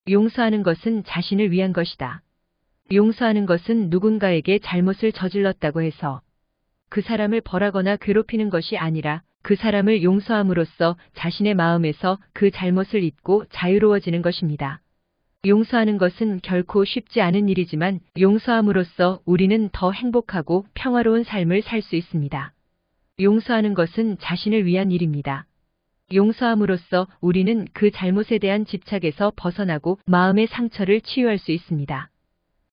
용서하는 것은 자신을 위한 것이다. 용서하는 것은 누군가에게 잘못을 저질렀다고 해서 그 사람을 벌하거나 괴롭히는 것이 아니라 그 사람을 용서함으로써 자신의 마음에서 그 잘못을 잊고 자유로워지는 것입니다. 용서하는 것은 결코 쉽지 않은 일이지만 용서함으로써 우리는 더 행복하고 평화로운 삶을 살 수 있습니다. 용서하는 것은 자신을 위한 일입니다. 용서함으로써 우리는 그 잘못에 대한 집착에서 벗어나고 마음의 상처를 치유할 수 있습니다.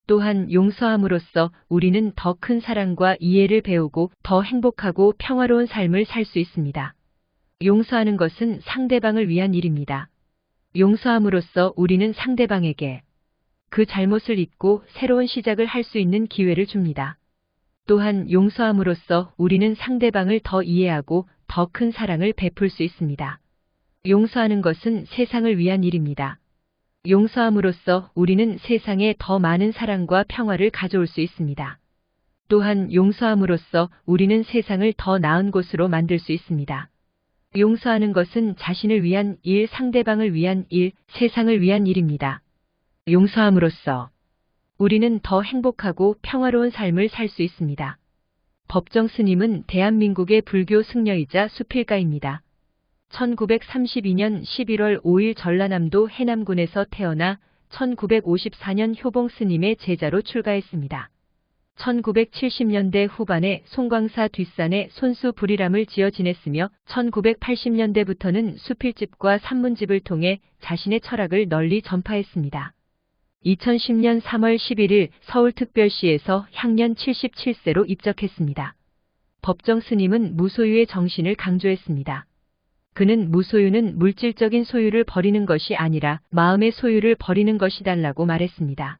또한 용서함으로써 우리는 더 큰 사랑과 이해를 배우고 더 행복하고 평화로운 삶을 살 수 있습니다. 용서하는 것은 상대방을 위한 일입니다. 용서함으로써 우리는 상대방에게 그 잘못을 잊고 새로운 시작을 할 수 있는 기회를 줍니다. 또한 용서함으로써 우리는 상대방을 더 이해하고 더 큰 사랑을 베풀 수 있습니다. 용서하는 것은 세상을 위한 일입니다. 용서함으로써 우리는 세상에 더 많은 사랑과 평화를 가져올 수 있습니다. 또한 용서함으로써 우리는 세상을 더 나은 곳으로 만들 수 있습니다. 용서하는 것은 자신을 위한 일, 상대방을 위한 일, 세상을 위한 일입니다. 용서함으로써 우리는 더 행복하고 평화로운 삶을 살 수 있습니다. 법정 스님은 대한민국의 불교 승려이자 수필가입니다. 1932년 11월 5일 전라남도 해남군에서 태어나 1954년 효봉 스님의 제자로 출가했습니다. 1970년대 후반에 송광사 뒷산에 손수 불이람을 지어 지냈으며 1980년대부터는 수필집과 산문집을 통해 자신의 철학을 널리 전파했습니다. 2010년 3월 11일 서울특별시에서 향년 77세로 입적했습니다. 법정 스님은 무소유의 정신을 강조했습니다. 그는 무소유는 물질적인 소유를 버리는 것이 아니라 마음의 소유를 버리는 것이달라고 말했습니다.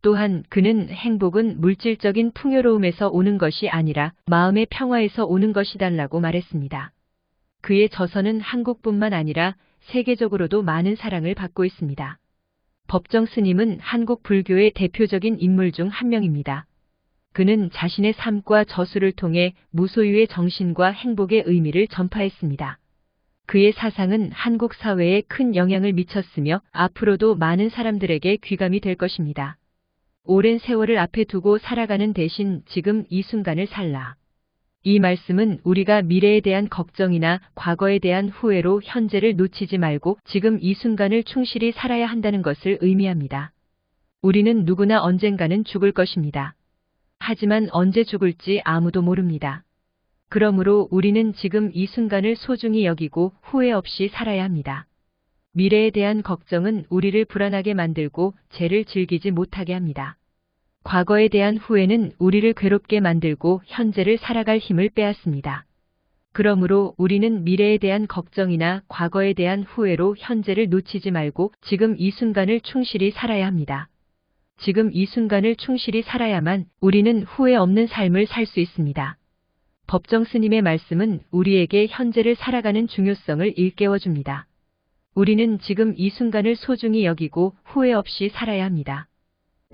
또한 그는 행복은 물질적인 풍요로움에서 오는 것이 아니라 마음의 평화에서 오는 것이달라고 말했습니다. 그의 저서는 한국뿐만 아니라 세계적으로도 많은 사랑을 받고 있습니다. 법정 스님은 한국 불교의 대표적인 인물 중 한 명입니다. 그는 자신의 삶과 저수를 통해 무소유의 정신과 행복의 의미를 전파했습니다. 그의 사상은 한국 사회에 큰 영향을 미쳤으며 앞으로도 많은 사람들에게 귀감이 될 것입니다. 오랜 세월을 앞에 두고 살아가는 대신 지금 이 순간을 살라. 이 말씀은 우리가 미래에 대한 걱정이나 과거에 대한 후회로 현재를 놓치지 말고 지금 이 순간을 충실히 살아야 한다는 것을 의미합니다. 우리는 누구나 언젠가는 죽을 것입니다. 하지만 언제 죽을지 아무도 모릅니다. 그러므로 우리는 지금 이 순간을 소중히 여기고 후회 없이 살아야 합니다. 미래에 대한 걱정은 우리를 불안하게 만들고 죄를 즐기지 못하게 합니다. 과거에 대한 후회는 우리를 괴롭게 만들고 현재를 살아갈 힘을 빼앗습니다. 그러므로 우리는 미래에 대한 걱정이나 과거에 대한 후회로 현재를 놓치지 말고 지금 이 순간을 충실히 살아야 합니다. 지금 이 순간을 충실히 살아야만 우리는 후회 없는 삶을 살 수 있습니다. 법정 스님의 말씀은 우리에게 현재를 살아가는 중요성을 일깨워줍니다. 우리는 지금 이 순간을 소중히 여기고 후회 없이 살아야 합니다.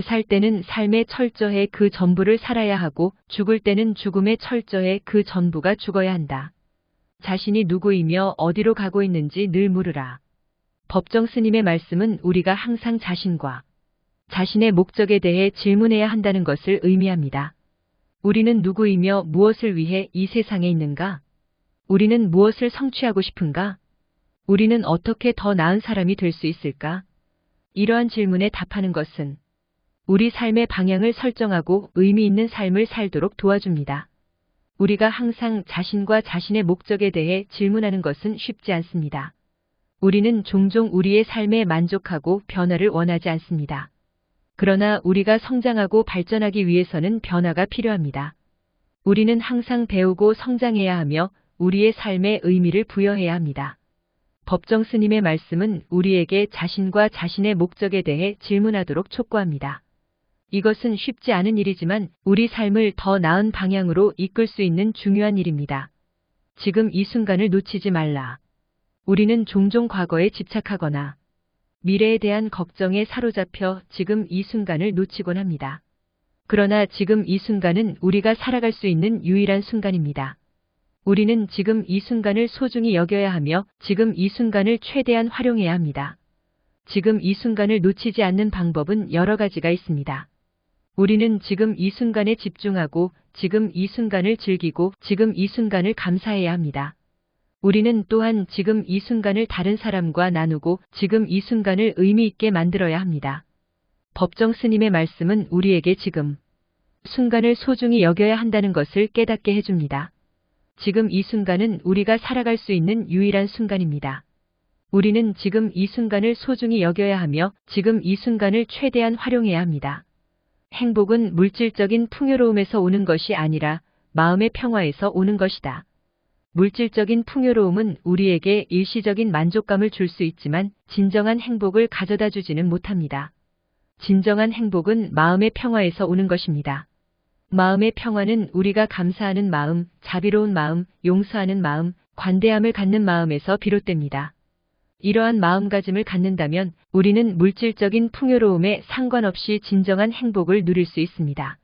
살 때는 삶에 철저해 그 전부를 살아야 하고 죽을 때는 죽음에 철저해 그 전부가 죽어야 한다. 자신이 누구이며 어디로 가고 있는지 늘 물으라. 법정 스님의 말씀은 우리가 항상 자신과 자신의 목적에 대해 질문해야 한다는 것을 의미합니다. 우리는 누구이며 무엇을 위해 이 세상에 있는가? 우리는 무엇을 성취하고 싶은가? 우리는 어떻게 더 나은 사람이 될 수 있을까? 이러한 질문에 답하는 것은 우리 삶의 방향을 설정하고 의미 있는 삶을 살도록 도와줍니다. 우리가 항상 자신과 자신의 목적에 대해 질문하는 것은 쉽지 않습니다. 우리는 종종 우리의 삶에 만족하고 변화를 원하지 않습니다. 그러나 우리가 성장하고 발전하기 위해서는 변화가 필요합니다. 우리는 항상 배우고 성장해야 하며 우리의 삶에 의미를 부여해야 합니다. 법정 스님의 말씀은 우리에게 자신과 자신의 목적에 대해 질문하도록 촉구합니다. 이것은 쉽지 않은 일이지만 우리 삶을 더 나은 방향으로 이끌 수 있는 중요한 일입니다. 지금 이 순간을 놓치지 말라. 우리는 종종 과거에 집착하거나 미래에 대한 걱정에 사로잡혀 지금 이 순간을 놓치곤 합니다. 그러나 지금 이 순간은 우리가 살아갈 수 있는 유일한 순간입니다. 우리는 지금 이 순간을 소중히 여겨야 하며 지금 이 순간을 최대한 활용해야 합니다. 지금 이 순간을 놓치지 않는 방법은 여러 가지가 있습니다. 우리는 지금 이 순간에 집중하고 지금 이 순간을 즐기고 지금 이 순간을 감사해야 합니다. 우리는 또한 지금 이 순간을 다른 사람과 나누고 지금 이 순간을 의미 있게 만들어야 합니다. 법정 스님의 말씀은 우리에게 지금 순간을 소중히 여겨야 한다는 것을 깨닫게 해줍니다. 지금 이 순간은 우리가 살아갈 수 있는 유일한 순간입니다. 우리는 지금 이 순간을 소중히 여겨야 하며 지금 이 순간을 최대한 활용해야 합니다. 행복은 물질적인 풍요로움에서 오는 것이 아니라 마음의 평화에서 오는 것이다. 물질적인 풍요로움은 우리에게 일시적인 만족감을 줄 수 있지만 진정한 행복을 가져다 주지는 못합니다. 진정한 행복은 마음의 평화에서 오는 것입니다. 마음의 평화는 우리가 감사하는 마음, 자비로운 마음, 용서하는 마음, 관대함을 갖는 마음에서 비롯됩니다. 이러한 마음가짐을 갖는다면 우리는 물질적인 풍요로움에 상관없이 진정한 행복을 누릴 수 있습니다.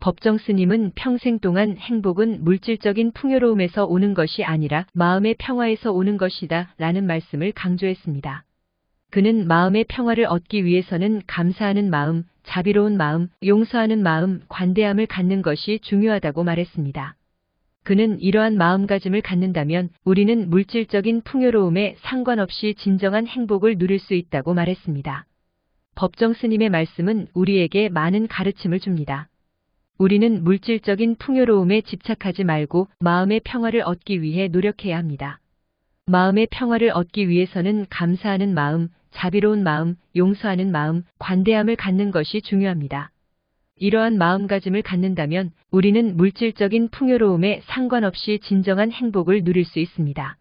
법정 스님은 평생 동안 행복은 물질적인 풍요로움에서 오는 것이 아니라 마음의 평화에서 오는 것이다 라는 말씀을 강조했습니다. 그는 마음의 평화를 얻기 위해서는 감사하는 마음, 자비로운 마음, 용서하는 마음, 관대함을 갖는 것이 중요하다고 말했습니다. 그는 이러한 마음가짐을 갖는다면 우리는 물질적인 풍요로움에 상관없이 진정한 행복을 누릴 수 있다고 말했습니다. 법정 스님의 말씀은 우리에게 많은 가르침을 줍니다. 우리는 물질적인 풍요로움에 집착하지 말고 마음의 평화를 얻기 위해 노력해야 합니다. 마음의 평화를 얻기 위해서는 감사하는 마음, 자비로운 마음, 용서하는 마음, 관대함을 갖는 것이 중요합니다. 이러한 마음가짐을 갖는다면 우리는 물질적인 풍요로움에 상관없이 진정한 행복을 누릴 수 있습니다.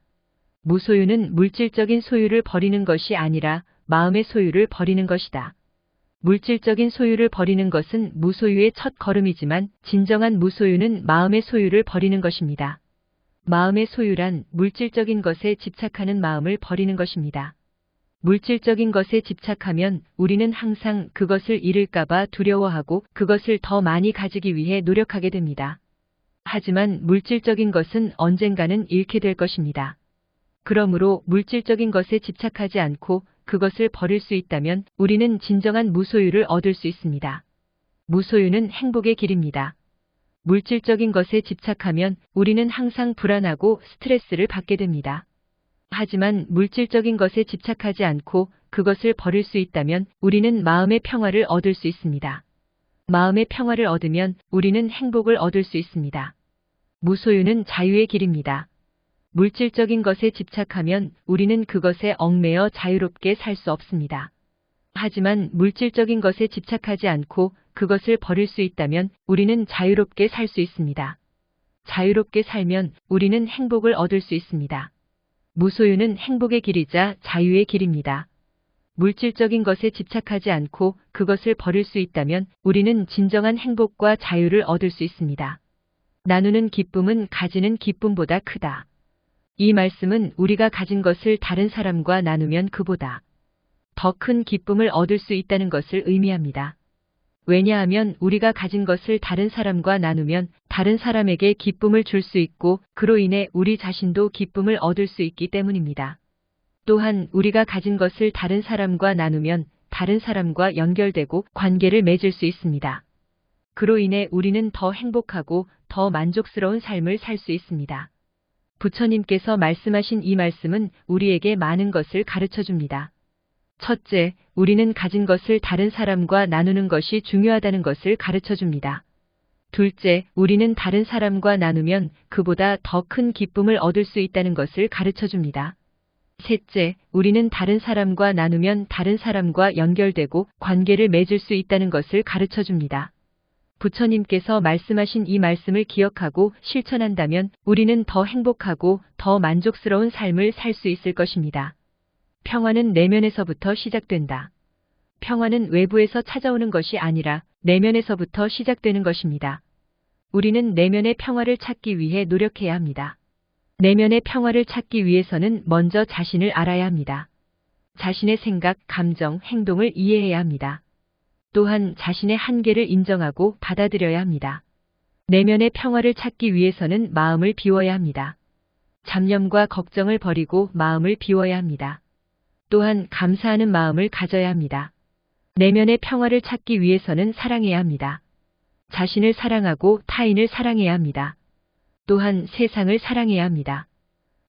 무소유는 물질적인 소유를 버리는 것이 아니라 마음의 소유를 버리는 것이다. 물질적인 소유를 버리는 것은 무소유의 첫 걸음이지만 진정한 무소유는 마음의 소유를 버리는 것입니다. 마음의 소유란 물질적인 것에 집착하는 마음을 버리는 것입니다. 물질적인 것에 집착하면 우리는 항상 그것을 잃을까봐 두려워하고 그것을 더 많이 가지기 위해 노력하게 됩니다. 하지만 물질적인 것은 언젠가는 잃게 될 것입니다. 그러므로 물질적인 것에 집착하지 않고 그것을 버릴 수 있다면 우리는 진정한 무소유를 얻을 수 있습니다. 무소유는 행복의 길입니다. 물질적인 것에 집착하면 우리는 항상 불안하고 스트레스를 받게 됩니다. 하지만 물질적인 것에 집착하지 않고 그것을 버릴 수 있다면 우리는 마음의 평화를 얻을 수 있습니다. 마음의 평화를 얻으면 우리는 행복을 얻을 수 있습니다. 무소유는 자유의 길입니다. 물질적인 것에 집착하면 우리는 그것에 얽매여 자유롭게 살 수 없습니다. 하지만 물질적인 것에 집착하지 않고 그것을 버릴 수 있다면 우리는 자유롭게 살 수 있습니다. 자유롭게 살면 우리는 행복을 얻을 수 있습니다. 무소유는 행복의 길이자 자유의 길입니다. 물질적인 것에 집착하지 않고 그것을 버릴 수 있다면 우리는 진정한 행복과 자유를 얻을 수 있습니다. 나누는 기쁨은 가지는 기쁨보다 크다. 이 말씀은 우리가 가진 것을 다른 사람과 나누면 그보다 더 큰 기쁨을 얻을 수 있다는 것을 의미합니다. 왜냐하면 우리가 가진 것을 다른 사람과 나누면 다른 사람에게 기쁨을 줄 수 있고 그로 인해 우리 자신도 기쁨을 얻을 수 있기 때문입니다. 또한 우리가 가진 것을 다른 사람과 나누면 다른 사람과 연결되고 관계를 맺을 수 있습니다. 그로 인해 우리는 더 행복하고 더 만족스러운 삶을 살 수 있습니다. 부처님께서 말씀하신 이 말씀은 우리에게 많은 것을 가르쳐 줍니다. 첫째, 우리는 가진 것을 다른 사람과 나누는 것이 중요하다는 것을 가르쳐 줍니다. 둘째, 우리는 다른 사람과 나누면 그보다 더 큰 기쁨을 얻을 수 있다는 것을 가르쳐 줍니다. 셋째, 우리는 다른 사람과 나누면 다른 사람과 연결되고 관계를 맺을 수 있다는 것을 가르쳐 줍니다. 부처님께서 말씀하신 이 말씀을 기억하고 실천한다면 우리는 더 행복하고 더 만족스러운 삶을 살 수 있을 것입니다. 평화는 내면에서부터 시작된다. 평화는 외부에서 찾아오는 것이 아니라 내면에서부터 시작되는 것입니다. 우리는 내면의 평화를 찾기 위해 노력해야 합니다. 내면의 평화를 찾기 위해서는 먼저 자신을 알아야 합니다. 자신의 생각, 감정, 행동을 이해해야 합니다. 또한 자신의 한계를 인정하고 받아들여야 합니다. 내면의 평화를 찾기 위해서는 마음을 비워야 합니다. 잡념과 걱정을 버리고 마음을 비워야 합니다. 또한 감사하는 마음을 가져야 합니다. 내면의 평화를 찾기 위해서는 사랑해야 합니다. 자신을 사랑하고 타인을 사랑해야 합니다. 또한 세상을 사랑해야 합니다.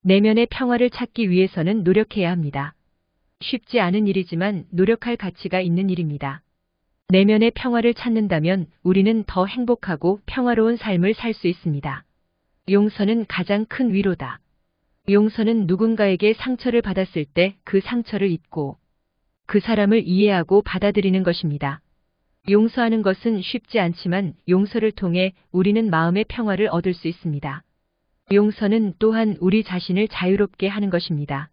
내면의 평화를 찾기 위해서는 노력해야 합니다. 쉽지 않은 일이지만 노력할 가치가 있는 일입니다. 내면의 평화를 찾는다면 우리는 더 행복하고 평화로운 삶을 살 수 있습니다. 용서는 가장 큰 위로다. 용서는 누군가에게 상처를 받았을 때 그 상처를 잊고 그 사람을 이해하고 받아들이는 것입니다. 용서하는 것은 쉽지 않지만 용서를 통해 우리는 마음의 평화를 얻을 수 있습니다. 용서는 또한 우리 자신을 자유롭게 하는 것입니다.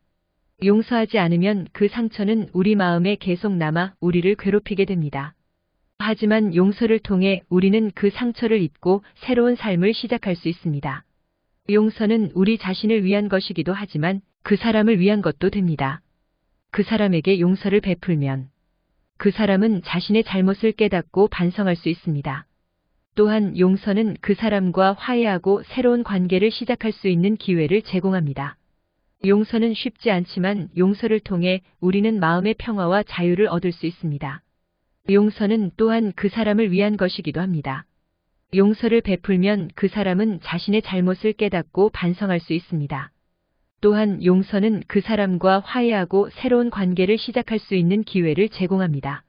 용서하지 않으면 그 상처는 우리 마음에 계속 남아 우리를 괴롭히게 됩니다. 하지만 용서를 통해 우리는 그 상처를 잊고 새로운 삶을 시작할 수 있습니다. 용서는 우리 자신을 위한 것이기도 하지만 그 사람을 위한 것도 됩니다. 그 사람에게 용서를 베풀면 그 사람은 자신의 잘못을 깨닫고 반성할 수 있습니다. 또한 용서는 그 사람과 화해하고 새로운 관계를 시작할 수 있는 기회를 제공합니다. 용서는 쉽지 않지만 용서를 통해 우리는 마음의 평화와 자유를 얻을 수 있습니다. 용서는 또한 그 사람을 위한 것이기도 합니다. 용서를 베풀면 그 사람은 자신의 잘못을 깨닫고 반성할 수 있습니다. 또한 용서는 그 사람과 화해하고 새로운 관계를 시작할 수 있는 기회를 제공합니다.